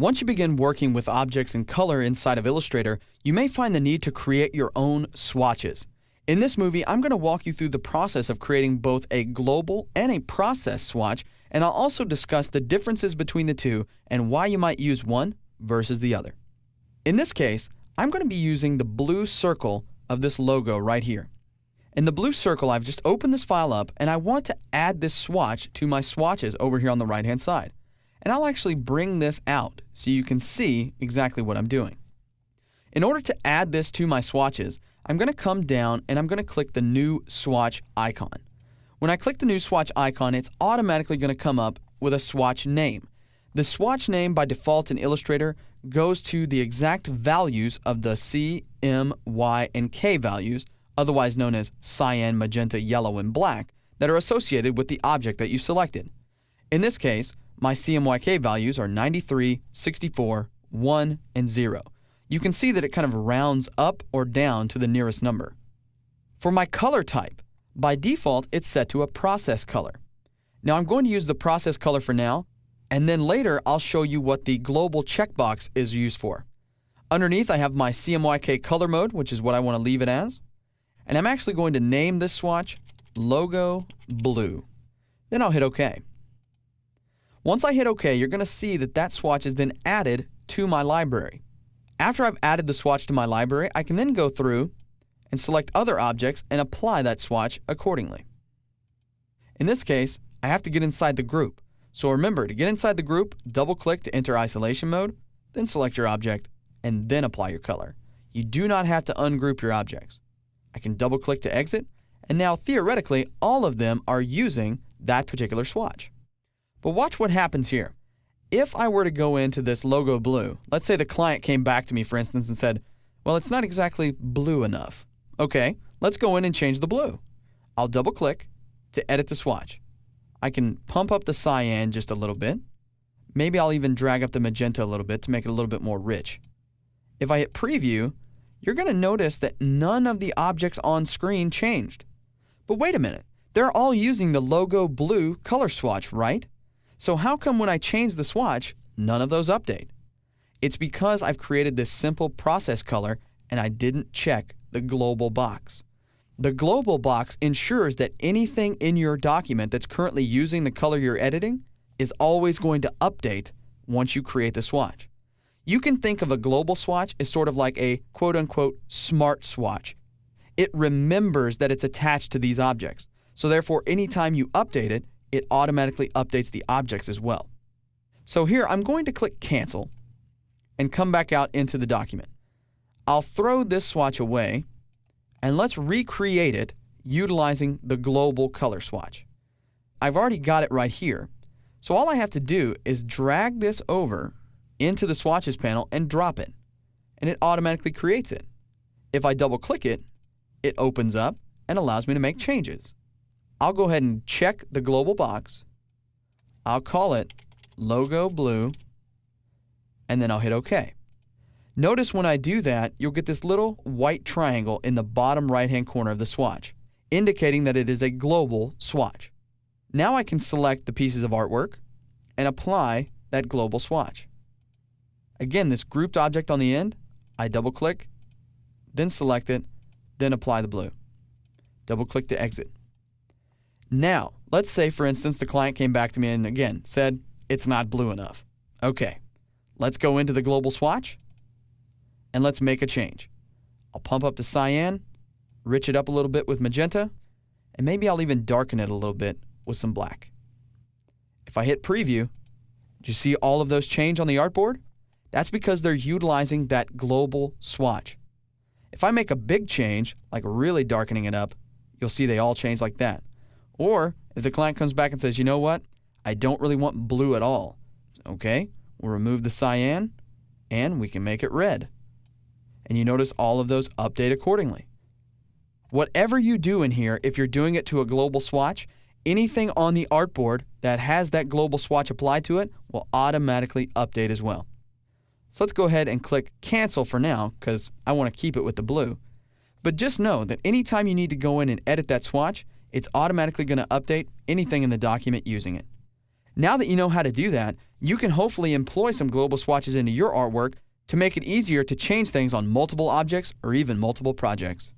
Once you begin working with objects in color inside of Illustrator, you may find the need to create your own swatches. In this movie, I'm going to walk you through the process of creating both a global and a process swatch, and I'll also discuss the differences between the two and why you might use one versus the other. In this case, I'm going to be using the blue circle of this logo right here. In the blue circle, I've just opened this file up and I want to add this swatch to my swatches over here on the right-hand side. And I'll actually bring this out so you can see exactly what I'm doing. In order to add this to my swatches, I'm going to come down and I'm going to click the new swatch icon. When I click the new swatch icon, it's automatically going to come up with a swatch name. The swatch name by default in Illustrator goes to the exact values of the C, M, Y, and K values, otherwise known as cyan, magenta, yellow, and black, that are associated with the object that you selected. In this case, my CMYK values are 93, 64, 1, and 0. You can see that it kind of rounds up or down to the nearest number. For my color type, by default, it's set to a process color. Now I'm going to use the process color for now, and then later I'll show you what the global checkbox is used for. Underneath, I have my CMYK color mode, which is what I want to leave it as. And I'm actually going to name this swatch Logo Blue. Then I'll hit OK. Once I hit OK, you're going to see that that swatch is then added to my library. After I've added the swatch to my library, I can then go through and select other objects and apply that swatch accordingly. In this case, I have to get inside the group. So remember, to get inside the group, double-click to enter isolation mode, then select your object, and then apply your color. You do not have to ungroup your objects. I can double-click to exit, and now theoretically, all of them are using that particular swatch. But watch what happens here. If I were to go into this logo blue, let's say the client came back to me, for instance, and said, well, it's not exactly blue enough. Okay, let's go in and change the blue. I'll double-click to edit the swatch. I can pump up the cyan just a little bit. Maybe I'll even drag up the magenta a little bit to make it a little bit more rich. If I hit preview, you're going to notice that none of the objects on screen changed. But wait a minute, they're all using the logo blue color swatch, right? So how come when I change the swatch, none of those update? It's because I've created this simple process color and I didn't check the global box. The global box ensures that anything in your document that's currently using the color you're editing is always going to update once you create the swatch. You can think of a global swatch as sort of like a quote-unquote smart swatch. It remembers that it's attached to these objects. So therefore, anytime you update it, it automatically updates the objects as well. So here, I'm going to click Cancel and come back out into the document. I'll throw this swatch away, and let's recreate it utilizing the global color swatch. I've already got it right here, so all I have to do is drag this over into the swatches panel and drop it, and it automatically creates it. If I double-click it, it opens up and allows me to make changes. I'll go ahead and check the global box. I'll call it Logo Blue, and then I'll hit OK. Notice when I do that, you'll get this little white triangle in the bottom right-hand corner of the swatch, indicating that it is a global swatch. Now I can select the pieces of artwork and apply that global swatch. Again, this grouped object on the end, I double-click, then select it, then apply the blue. Double-click to exit. Now, let's say, for instance, the client came back to me and again said, it's not blue enough. Okay, let's go into the global swatch and let's make a change. I'll pump up the cyan, rich it up a little bit with magenta, and maybe I'll even darken it a little bit with some black. If I hit preview, do you see all of those change on the artboard? That's because they're utilizing that global swatch. If I make a big change, like really darkening it up, you'll see they all change like that. Or if the client comes back and says, you know what, I don't really want blue at all. Okay, we'll remove the cyan and we can make it red. And you notice all of those update accordingly. Whatever you do in here, if you're doing it to a global swatch, anything on the artboard that has that global swatch applied to it will automatically update as well. So let's go ahead and click Cancel for now because I want to keep it with the blue. But just know that anytime you need to go in and edit that swatch, it's automatically going to update anything in the document using it. Now that you know how to do that, you can hopefully employ some global swatches into your artwork to make it easier to change things on multiple objects or even multiple projects.